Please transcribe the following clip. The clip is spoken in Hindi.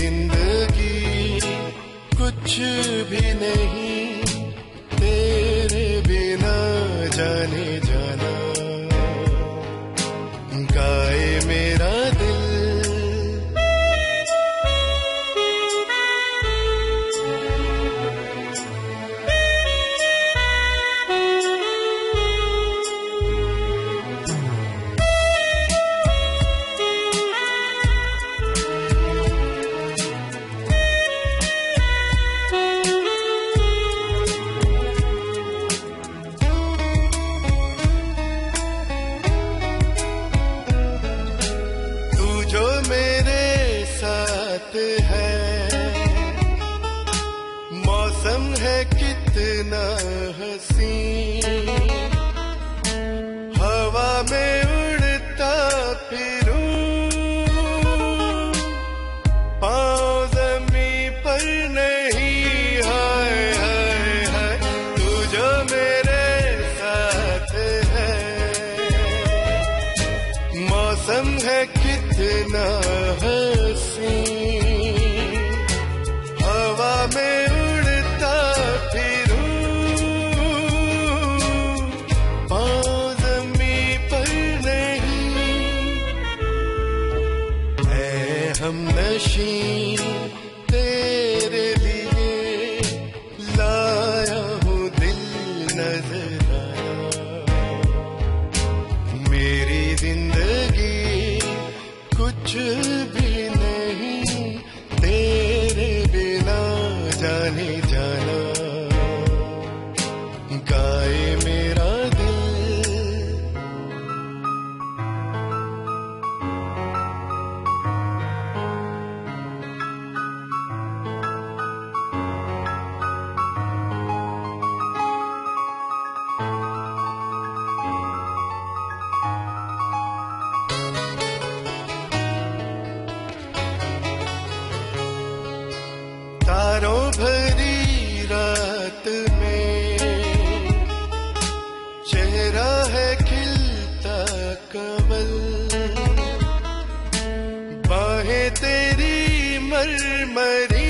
जिंदगी कुछ भी नहीं तेरे बिना जाने जाना गाए मेरा दिल। जो मेरे साथ है मौसम है कितना हसीन, हवा में उड़ता फिरूं पाँव ज़मीं पर नहीं। हाय हाय हाय तू जो मेरे साथ है मौसम है कितना हसीन, हवा में उड़ता फिरूं पाँव ज़मीं पर नहीं। ऐ हमनशी तेरे लिए लाया हूँ दिल नजराना, मेरी जिंदगी कुछ भी नहीं तेरे बिना जाने जाना गाए मेरा दिल। तारों भरी रात में चेहरा है खिलता कमल, बाहें तेरी मरमरी